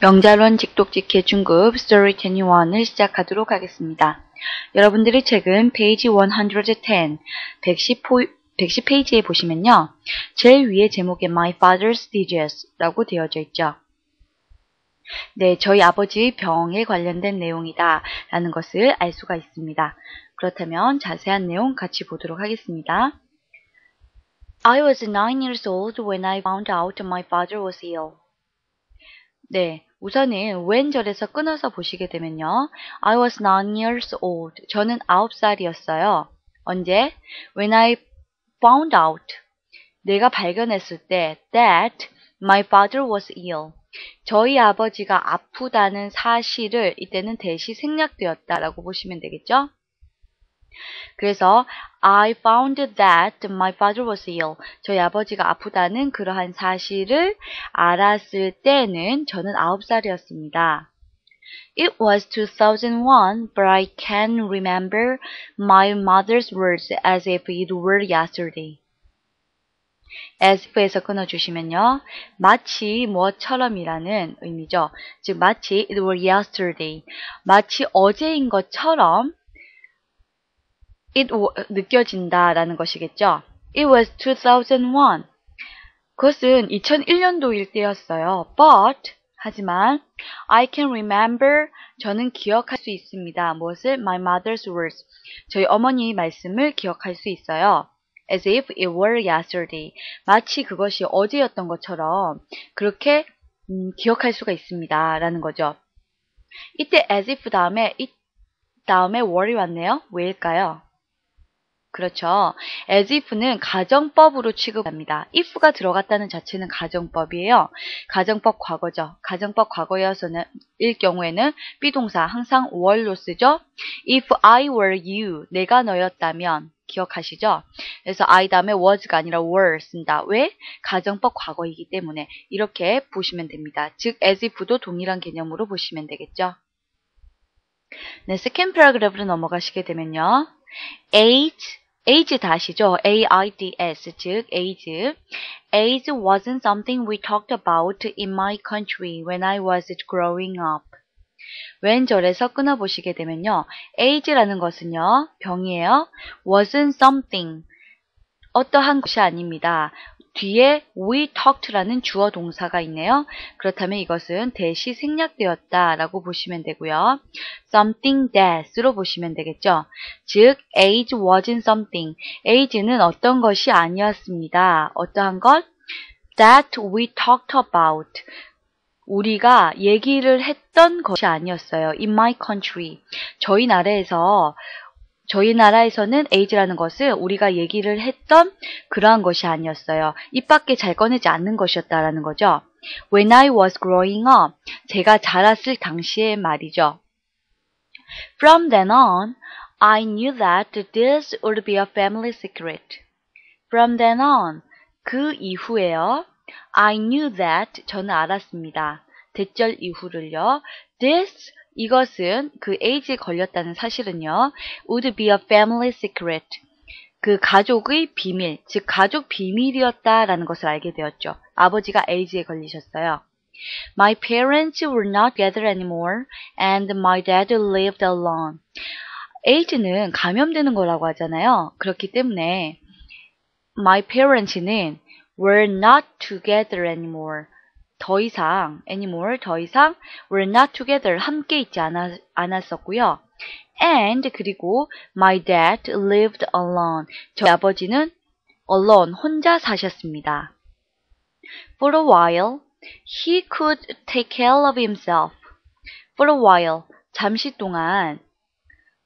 명자론 직독직해 중급 Story 21을 시작하도록 하겠습니다. 여러분들의 책은 페이지 110, 110페이지에 보시면요. 제일 위에 제목에 My Father's Disease 라고 되어져 있죠. 네, 저희 아버지의 병에 관련된 내용이다 라는 것을 알 수가 있습니다. 그렇다면 자세한 내용 같이 보도록 하겠습니다. I was 9 years old when I found out my father was ill. 네, 우선은 when 절에서 끊어서 보시게 되면요. I was 9 years old. 저는 9살이었어요. 언제? When I found out. 내가 발견했을 때 that my father was ill. 저희 아버지가 아프다는 사실을 이때는 대시 생략되었다라고 보시면 되겠죠? 그래서 I found that my father was ill. 저희 아버지가 아프다는 그러한 사실을 알았을 때는 저는 9살이었습니다. It was 2001, but I can remember my mother's words as if it were yesterday. as if에서 끊어주시면요. 마치 뭐처럼이라는 의미죠. 즉 마치 it were yesterday. 마치 어제인 것처럼 느껴진다라는 것이겠죠. It was 2001. 그것은 2001년도일 때였어요. But 하지만 I can remember 저는 기억할 수 있습니다. 무엇을? My mother's words. 저희 어머니의 말씀을 기억할 수 있어요. As if it were yesterday. 마치 그것이 어제였던 것처럼 그렇게 기억할 수가 있습니다. 라는 거죠. 이때 as if 다음에 were이 왔네요. 왜일까요? 그렇죠. as if는 가정법으로 취급합니다. if가 들어갔다는 자체는 가정법이에요. 가정법 과거죠. 가정법 과거여서는 일 경우에는 비동사 항상 were로 쓰죠. If I were you, 내가 너였다면 기억하시죠? 그래서 I 다음에 was가 아니라 were 쓴다. 왜? 가정법 과거이기 때문에 이렇게 보시면 됩니다. 즉 as if도 동일한 개념으로 보시면 되겠죠. 네, second paragraph로 넘어가시게 되면요. age 다시죠. AIDS, 즉 age. Age wasn't something we talked about in my country when I was growing up. 왼절에서 끊어보시게 되면요. age라는 것은요. 병이에요. wasn't something. 어떠한 것이 아닙니다. 뒤에 we talked라는 주어 동사가 있네요. 그렇다면 이것은 대시 생략되었다 라고 보시면 되고요. something that으로 보시면 되겠죠. 즉 age wasn't something. age는 어떤 것이 아니었습니다. 어떠한 것? that we talked about. 우리가 얘기를 했던 것이 아니었어요. in my country. 저희 나라에서는 age라는 것을 우리가 얘기를 했던 그러한 것이 아니었어요. 입 밖에 잘 꺼내지 않는 것이었다라는 거죠. When I was growing up, 제가 자랐을 당시의 말이죠. From then on, I knew that this would be a family secret. From then on, 그 이후에요. I knew that, 저는 알았습니다. 대절 이후를요. This, 이것은 그 age에 걸렸다는 사실은요. would be a family secret. 그 가족의 비밀, 즉 가족 비밀이었다라는 것을 알게 되었죠. 아버지가 age에 걸리셨어요. My parents were not together anymore and my dad lived alone. age는 감염되는 거라고 하잖아요. 그렇기 때문에 my parents는 were not together anymore. 더 이상 were not together 함께 있지 않았었고요. And 그리고 my dad lived alone. 저희 아버지는 alone 혼자 사셨습니다. For a while, he could take care of himself. For a while, 잠시 동안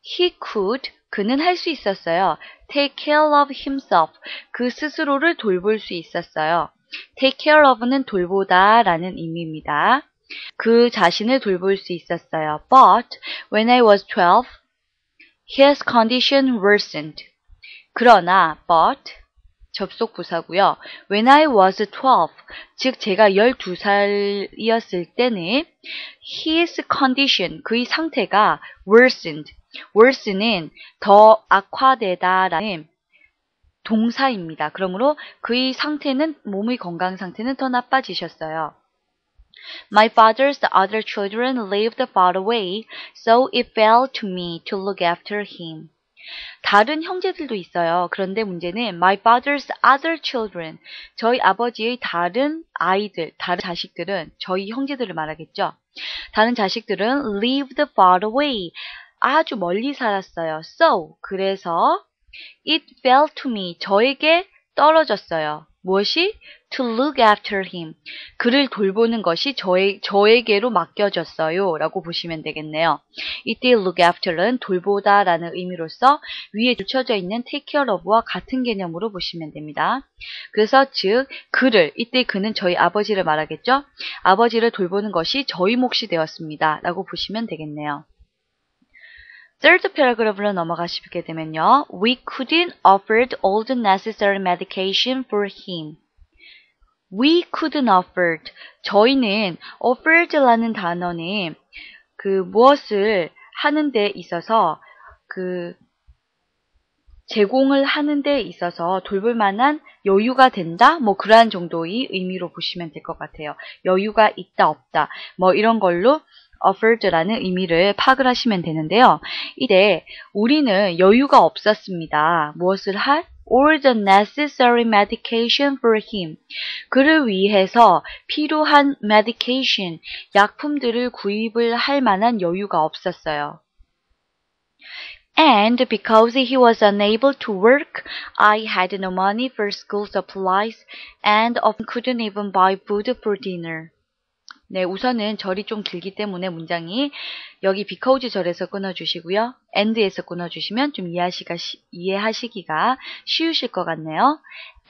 he could, 그는 할 수 있었어요. take care of himself, 그 스스로를 돌볼 수 있었어요. take care of는 돌보다 라는 의미입니다. 그 자신을 돌볼 수 있었어요. But when I was 12, his condition worsened. 그러나, but, 접속 부사고요. When I was 12, 즉 제가 12살이었을 때는 his condition, 그의 상태가 worsened. worsen은 더 악화되다라는 동사입니다. 그러므로 그의 상태는 몸의 건강 상태는 더 나빠지셨어요. My father's other children lived far away, so it fell to me to look after him. 다른 형제들도 있어요. 그런데 문제는 my father's other children, 저희 아버지의 다른 아이들, 다른 자식들은 저희 형제들을 말하겠죠. 다른 자식들은 lived far away, 아주 멀리 살았어요. So, 그래서 it fell to me, 저에게 떨어졌어요. 무엇이? To look after him. 그를 돌보는 것이 저에게로 맡겨졌어요. 라고 보시면 되겠네요. 이때 look after는 돌보다 라는 의미로서 위에 줄쳐져 있는 take care of와 같은 개념으로 보시면 됩니다. 그래서 즉, 이때 그는 저희 아버지를 말하겠죠. 아버지를 돌보는 것이 저희 몫이 되었습니다. 라고 보시면 되겠네요. third paragraph로 넘어가시게 되면요. We couldn't afford all the necessary medication for him. We couldn't afford. 저희는 afford라는 단어는 무엇을 하는 데 있어서 제공을 하는 데 있어서 돌볼 만한 여유가 된다? 그러한 정도의 의미로 보시면 될 것 같아요. 여유가 있다, 없다. 이런 걸로 afford라는 의미를 파악을 하시면 되는데요. 이때 우리는 여유가 없었습니다. 무엇을 할? All the necessary medication for him. 그를 위해서 필요한 medication, 약품들을 구입을 할 만한 여유가 없었어요. And because he was unable to work, I had no money for school supplies and often couldn't even buy food for dinner. 네, 우선은 절이 좀 길기 때문에 문장이 여기 because 절에서 끊어주시고요. and에서 끊어주시면 좀 이해하시기가 쉬우실 것 같네요.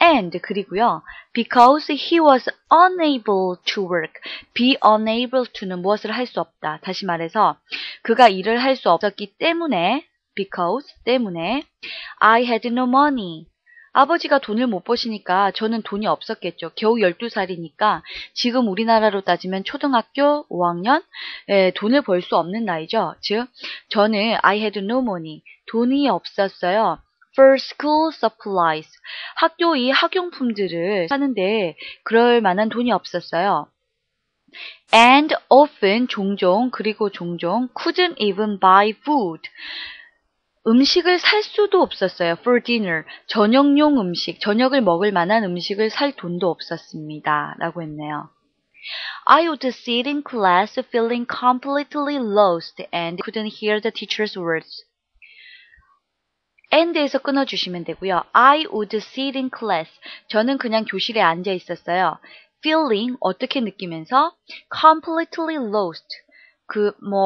and 그리고요. because he was unable to work. be unable to는 무엇을 할 수 없다. 다시 말해서 그가 일을 할 수 없었기 때문에 because 때문에 I had no money. 아버지가 돈을 못 버시니까 저는 돈이 없었겠죠. 겨우 12살이니까 지금 우리나라로 따지면 초등학교 5학년 돈을 벌 수 없는 나이죠. 즉 저는 I had no money. 돈이 없었어요. For school supplies. 학교의 학용품들을 사는데 그럴 만한 돈이 없었어요. And often 종종 그리고 종종 couldn't even buy food. 음식을 살 수도 없었어요. For dinner. 저녁용 음식, 저녁을 먹을 만한 음식을 살 돈도 없었습니다. 라고 했네요. I would sit in class feeling completely lost and couldn't hear the teacher's words. and에서 끊어주시면 되고요. I would sit in class. 저는 그냥 교실에 앉아 있었어요. feeling, 어떻게 느끼면서? completely lost.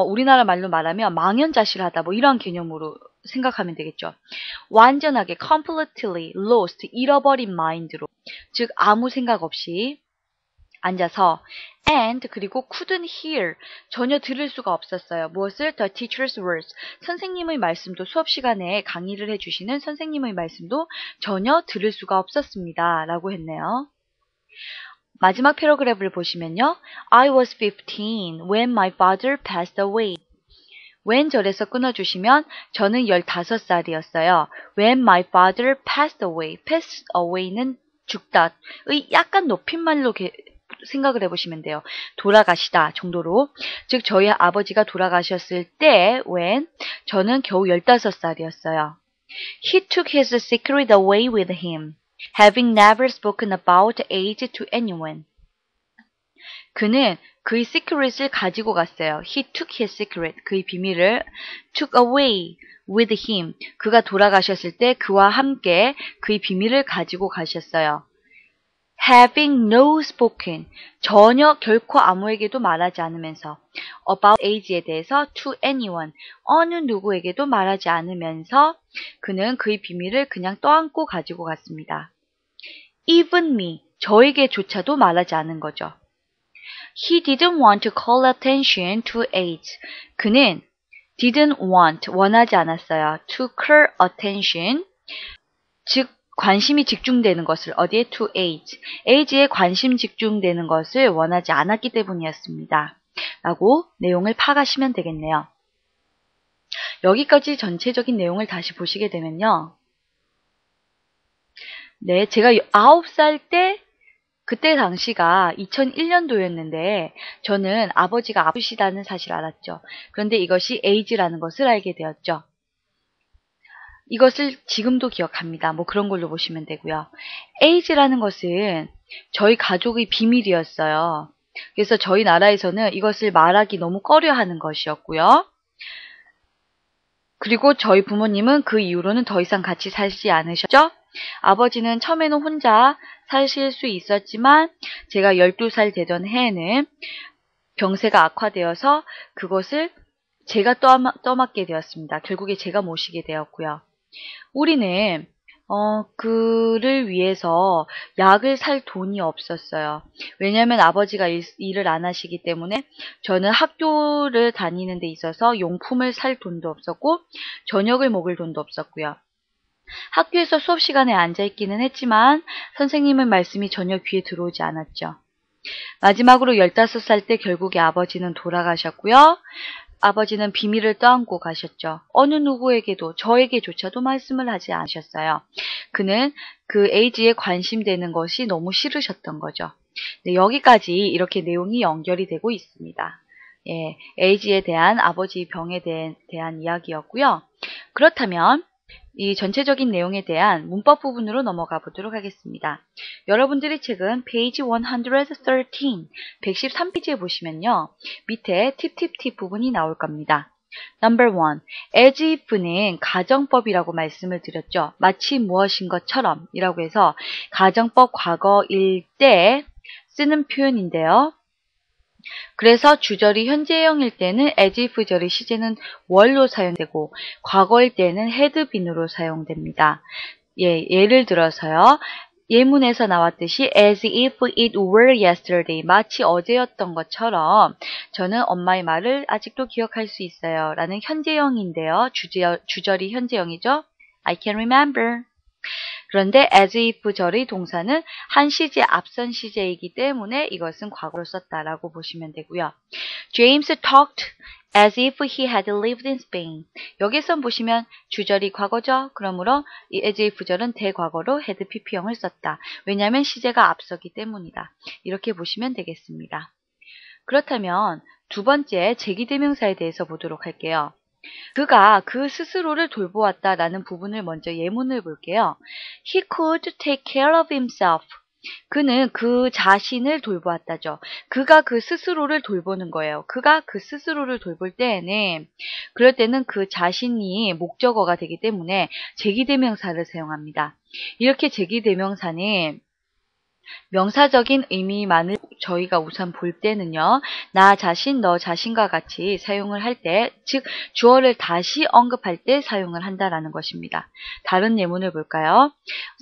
우리나라 말로 말하면 망연자실하다, 이런 개념으로 생각하면 되겠죠. 완전하게, completely lost, 잃어버린 마인드로. 즉, 아무 생각 없이 앉아서, and, 그리고 couldn't hear, 전혀 들을 수가 없었어요. 무엇을? The teacher's words. 선생님의 말씀도, 수업 시간에 강의를 해주시는 선생님의 말씀도 전혀 들을 수가 없었습니다. 라고 했네요. 마지막 패러그래프를 보시면요. I was 15 when my father passed away. when 절에서 끊어주시면 저는 15살이었어요. when my father passed away. pass away는 죽다의 약간 높임말로 생각을 해보시면 돼요. 돌아가시다 정도로. 즉 저희 아버지가 돌아가셨을 때 when 저는 겨우 15살이었어요. He took his secret away with him. Having never spoken about age to anyone. 그는 그의 secret을 가지고 갔어요. He took his secret. 그의 비밀을 took away with him. 그가 돌아가셨을 때 그와 함께 그의 비밀을 가지고 가셨어요. Having no spoken. 전혀 결코 아무에게도 말하지 않으면서 about age에 대해서 to anyone. 어느 누구에게도 말하지 않으면서 그는 그의 비밀을 그냥 떠안고 가지고 갔습니다. Even me. 저에게조차도 말하지 않은 거죠. He didn't want to call attention to age. 그는 didn't want, 원하지 않았어요. To call attention, 즉 관심이 집중되는 것을 어디에? To age. age에 관심 집중되는 것을 원하지 않았기 때문이었습니다. 라고 내용을 파악하시면 되겠네요. 여기까지 전체적인 내용을 다시 보시게 되면요. 네, 제가 9살 때 그때 당시가 2001년도였는데 저는 아버지가 아프시다는 사실을 알았죠. 그런데 이것이 에이즈라는 것을 알게 되었죠. 이것을 지금도 기억합니다. 뭐 그런 걸로 보시면 되고요. 에이즈라는 것은 저희 가족의 비밀이었어요. 그래서 저희 나라에서는 이것을 말하기 너무 꺼려하는 것이었고요. 그리고 저희 부모님은 그 이후로는 더 이상 같이 살지 않으셨죠. 아버지는 처음에는 혼자 사실 수 있었지만 제가 12살 되던 해에는 병세가 악화되어서 그것을 제가 떠맡게 되었습니다. 결국에 제가 모시게 되었고요. 우리는 그를 위해서 약을 살 돈이 없었어요. 왜냐하면 아버지가 일을 안 하시기 때문에 저는 학교를 다니는 데 있어서 용품을 살 돈도 없었고 저녁을 먹을 돈도 없었고요. 학교에서 수업 시간에 앉아있기는 했지만 선생님의 말씀이 전혀 귀에 들어오지 않았죠. 마지막으로 15살 때 결국에 아버지는 돌아가셨고요. 아버지는 비밀을 떠안고 가셨죠. 어느 누구에게도 저에게조차도 말씀을 하지 않으셨어요. 그는 그 에이즈에 관심되는 것이 너무 싫으셨던 거죠. 네, 여기까지 이렇게 내용이 연결이 되고 있습니다. 예, 에이즈에 대한 아버지 병에 대한 이야기였고요. 그렇다면 이 전체적인 내용에 대한 문법 부분으로 넘어가 보도록 하겠습니다. 여러분들의 책은 페이지 113, 113페이지에 보시면요. 밑에 팁 부분이 나올 겁니다. Number 1. as if는 가정법이라고 말씀을 드렸죠. 마치 무엇인 것처럼 이라고 해서 가정법 과거일 때 쓰는 표현인데요. 그래서 주절이 현재형일 때는 as if 절의 시제는 were로 사용되고 과거일 때는 had been으로 사용됩니다. 예, 예를 들어서요. 예문에서 나왔듯이 as if it were yesterday 마치 어제였던 것처럼 저는 엄마의 말을 아직도 기억할 수 있어요. 라는 현재형인데요. 주절이 현재형이죠. I can remember. 그런데 as if 절의 동사는 한 시제 앞선 시제이기 때문에 이것은 과거로 썼다라고 보시면 되고요. James talked as if he had lived in Spain. 여기서 보시면 주절이 과거죠. 그러므로 이 as if 절은 대과거로 had pp형을 썼다. 왜냐하면 시제가 앞서기 때문이다. 이렇게 보시면 되겠습니다. 그렇다면 두 번째 제기대명사에 대해서 보도록 할게요. 그가 그 스스로를 돌보았다라는 부분을 먼저 예문을 볼게요. He could take care of himself. 그는 그 자신을 돌보았다죠. 그가 그 스스로를 돌보는 거예요. 그가 그 스스로를 돌볼 때에는 그럴 때는 그 자신이 목적어가 되기 때문에 제기대명사를 사용합니다. 이렇게 제기대명사는 명사적인 의미만을 저희가 우선 볼 때는요. 나 자신, 너 자신과 같이 사용을 할 때, 즉 주어를 다시 언급할 때 사용을 한다라는 것입니다. 다른 예문을 볼까요?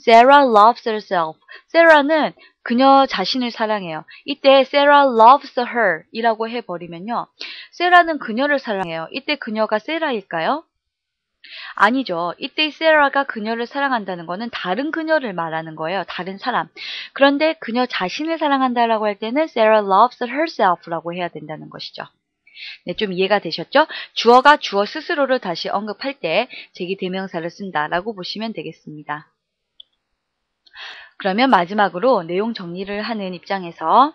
Sarah loves herself. Sarah는 그녀 자신을 사랑해요. 이때 Sarah loves her 이라고 해버리면요. Sarah는 그녀를 사랑해요. 이때 그녀가 Sarah일까요? 아니죠. 이때 세라가 그녀를 사랑한다는 것은 다른 그녀를 말하는 거예요. 다른 사람. 그런데 그녀 자신을 사랑한다라고 할 때는 Sarah loves herself라고 해야 된다는 것이죠. 네, 좀 이해가 되셨죠? 주어가 주어 스스로를 다시 언급할 때 제기대명사를 쓴다라고 보시면 되겠습니다. 그러면 마지막으로 내용 정리를 하는 입장에서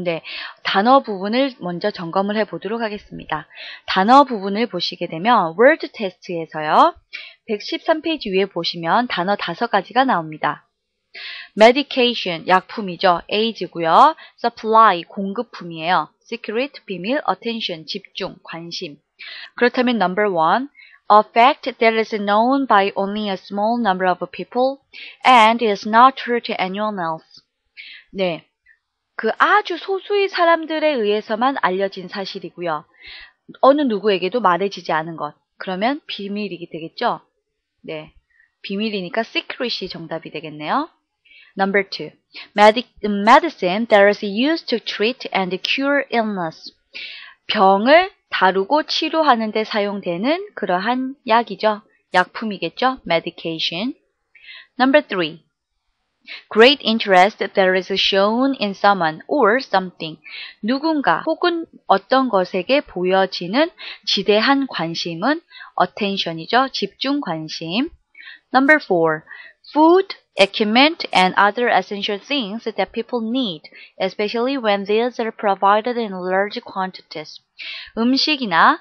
네, 단어 부분을 먼저 점검을 해보도록 하겠습니다. 단어 부분을 보시게 되면 word test에서요. 113페이지 위에 보시면 단어 5가지가 나옵니다. medication, 약품이죠. aids고요. supply, 공급품이에요. secret, 비밀, attention, 집중, 관심. 그렇다면 number 1. A fact that is known by only a small number of people and is not true to anyone else. 네. 그 아주 소수의 사람들에 의해서만 알려진 사실이고요. 어느 누구에게도 말해지지 않은 것. 그러면 비밀이게 되겠죠? 네. 비밀이니까 secret이 정답이 되겠네요. Number 2. Medicine that is used to treat and cure illness. 병을 다루고 치료하는 데 사용되는 그러한 약이죠. 약품이겠죠? Medication. Number 3. Great interest that is shown in someone or something. 누군가 혹은 어떤 것에게 보여지는 지대한 관심은 attention이죠. 집중 관심. Number 4. Food equipment, and other essential things that people need, especially when these are provided in large quantities. 음식이나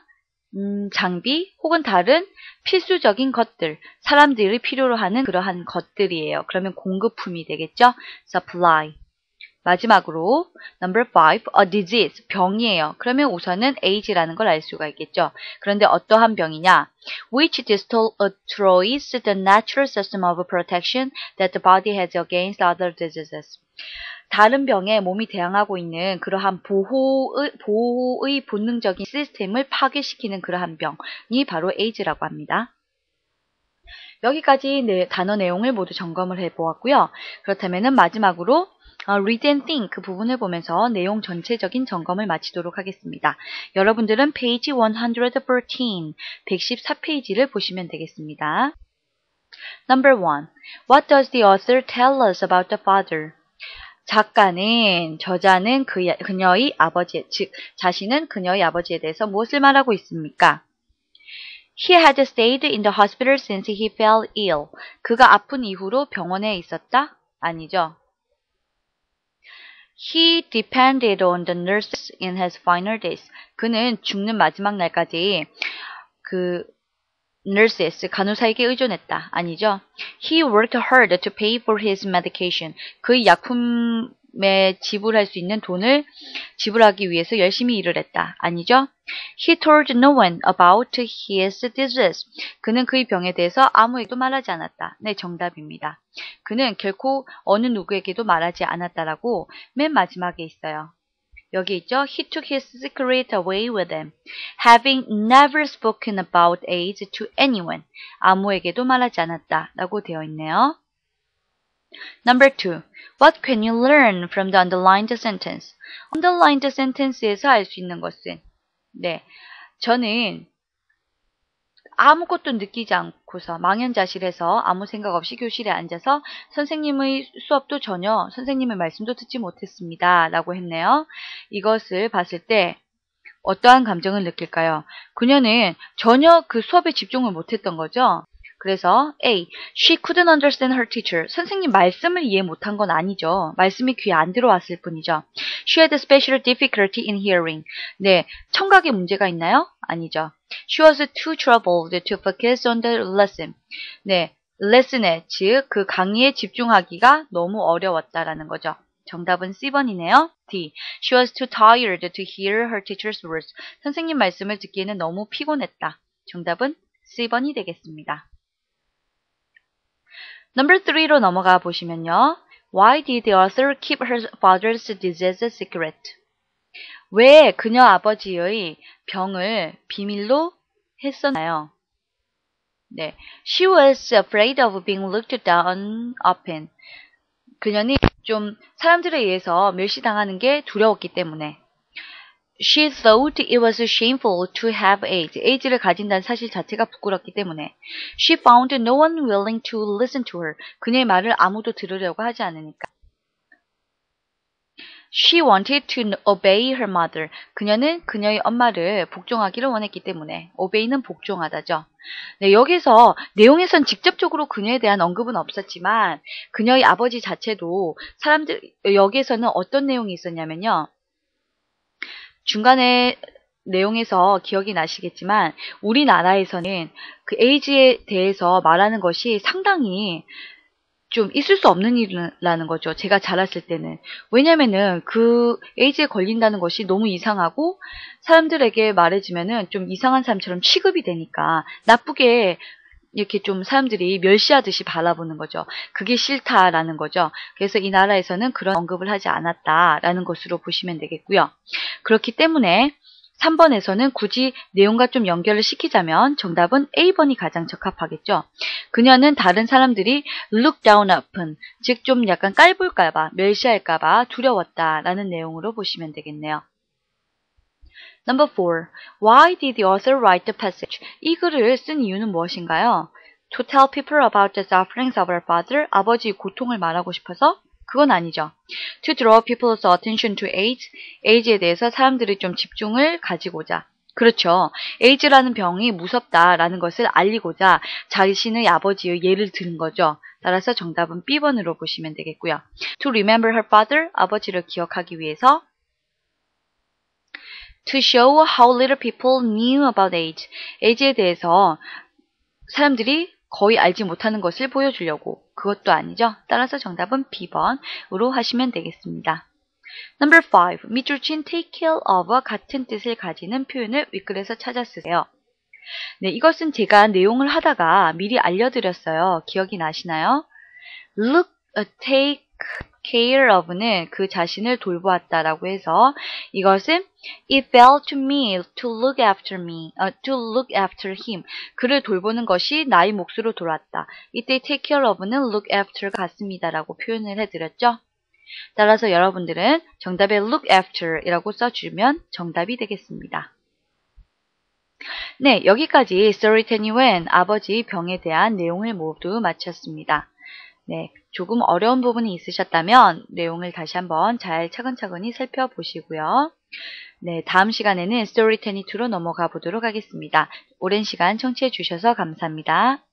장비 혹은 다른 필수적인 것들, 사람들이 필요로 하는 그러한 것들이에요. 그러면 공급품이 되겠죠? supply. 마지막으로 number 5, a disease, 병이에요. 그러면 우선은 age라는 걸 알 수가 있겠죠. 그런데 어떠한 병이냐? which destroys the natural system of protection that the body has against other diseases. 다른 병에 몸이 대항하고 있는 그러한 보호의 본능적인 시스템을 파괴시키는 그러한 병이 바로 age라고 합니다. 여기까지 단어 내용을 모두 점검을 해보았고요. 그렇다면 마지막으로 read and think 그 부분을 보면서 내용 전체적인 점검을 마치도록 하겠습니다. 여러분들은 페이지 114, 114페이지를 보시면 되겠습니다. Number 1. What does the author tell us about the father? 저자는 그녀의 아버지, 즉 자신은 그녀의 아버지에 대해서 무엇을 말하고 있습니까? He had stayed in the hospital since he fell ill. 그가 아픈 이후로 병원에 있었다? 아니죠. He depended on the nurses in his final days. 그는 죽는 마지막 날까지 nurses, 간호사에게 의존했다. 아니죠. He worked hard to pay for his medication. 그 약품에 지불할 수 있는 돈을 지불하기 위해서 열심히 일을 했다. 아니죠. He told no one about his disease. 그는 그의 병에 대해서 아무에게도 말하지 않았다. 네, 정답입니다. 그는 결코 어느 누구에게도 말하지 않았다라고 맨 마지막에 있어요. 여기 있죠. He took his secret away with him, having never spoken about AIDS to anyone. 아무에게도 말하지 않았다 라고 되어 있네요. Number 2. What can you learn from the underlined sentence? underlined sentence에서 알 수 있는 것은 네, 저는 아무것도 느끼지 않고서 망연자실해서 아무 생각 없이 교실에 앉아서 선생님의 수업도 전혀 선생님의 말씀도 듣지 못했습니다 라고 했네요. 이것을 봤을 때 어떠한 감정을 느낄까요? 그녀는 전혀 그 수업에 집중을 못했던 거죠. 그래서 A. She couldn't understand her teacher. 선생님 말씀을 이해 못한 건 아니죠. 말씀이 귀에 안 들어왔을 뿐이죠. She had special difficulty in hearing. 네, 청각에 문제가 있나요? 아니죠. She was too troubled to focus on the lesson. 네, lesson에, 즉 그 강의에 집중하기가 너무 어려웠다라는 거죠. 정답은 C번이네요. D. She was too tired to hear her teacher's words. 선생님 말씀을 듣기에는 너무 피곤했다. 정답은 C번이 되겠습니다. Number 3로 넘어가 보시면요. Why did the author keep her father's disease secret? 왜 그녀 아버지의 병을 비밀로 했었나요? 네, She was afraid of being looked down upon. 그녀는 좀 사람들에 의해서 멸시당하는 게 두려웠기 때문에. She thought it was shameful to have AIDS. AIDS를 가진다는 사실 자체가 부끄럽기 때문에. She found no one willing to listen to her. 그녀의 말을 아무도 들으려고 하지 않으니까. She wanted to obey her mother. 그녀는 그녀의 엄마를 복종하기를 원했기 때문에. obey는 복종하다죠. 네, 여기서 내용에선 직접적으로 그녀에 대한 언급은 없었지만 그녀의 아버지 자체도 여기에서는 어떤 내용이 있었냐면요. 중간에 내용에서 기억이 나시겠지만 우리나라에서는 그 에이즈에 대해서 말하는 것이 상당히 좀 있을 수 없는 일이라는 거죠. 제가 자랐을 때는. 왜냐면은 그 에이즈에 걸린다는 것이 너무 이상하고 사람들에게 말해주면은 좀 이상한 사람처럼 취급이 되니까 나쁘게 이렇게 좀 사람들이 멸시하듯이 바라보는 거죠. 그게 싫다라는 거죠. 그래서 이 나라에서는 그런 언급을 하지 않았다라는 것으로 보시면 되겠고요. 그렇기 때문에 3번에서는 굳이 내용과 좀 연결을 시키자면 정답은 A번이 가장 적합하겠죠. 그녀는 다른 사람들이 look down upon, 즉 좀 약간 깔볼까봐, 멸시할까봐 두려웠다라는 내용으로 보시면 되겠네요. Number 4. Why did the author write the passage? 이 글을 쓴 이유는 무엇인가요? To tell people about the sufferings of our father. 아버지의 고통을 말하고 싶어서? 그건 아니죠. To draw people's attention to AIDS. AIDS에 대해서 사람들이 좀 집중을 가지고자. 그렇죠. AIDS라는 병이 무섭다라는 것을 알리고자 자신의 아버지의 예를 든 거죠. 따라서 정답은 B번으로 보시면 되겠고요. To remember her father, 아버지를 기억하기 위해서. To show how little people knew about age, age에 대해서 사람들이 거의 알지 못하는 것을 보여주려고. 그것도 아니죠. 따라서 정답은 B번으로 하시면 되겠습니다. Number 5. 밑줄 친 take care of와 같은 뜻을 가지는 표현을 윗글에서 찾아 쓰세요. 네, 이것은 제가 내용을 하다가 미리 알려드렸어요. 기억이 나시나요? take care of는 그 자신을 돌보았다라고 해서 이것은 it fell to me to look after him. 그를 돌보는 것이 나의 몫으로 돌아왔다. 이때 take care of는 look after가 같습니다라고 표현을 해드렸죠. 따라서 여러분들은 정답에 look after 이라고 써주면 정답이 되겠습니다. 네, 여기까지 story10 when 아버지 병에 대한 내용을 모두 마쳤습니다. 네, 조금 어려운 부분이 있으셨다면 내용을 다시 한번 잘 차근차근히 살펴보시고요. 네, 다음 시간에는 story 22로 넘어가 보도록 하겠습니다. 오랜 시간 청취해 주셔서 감사합니다.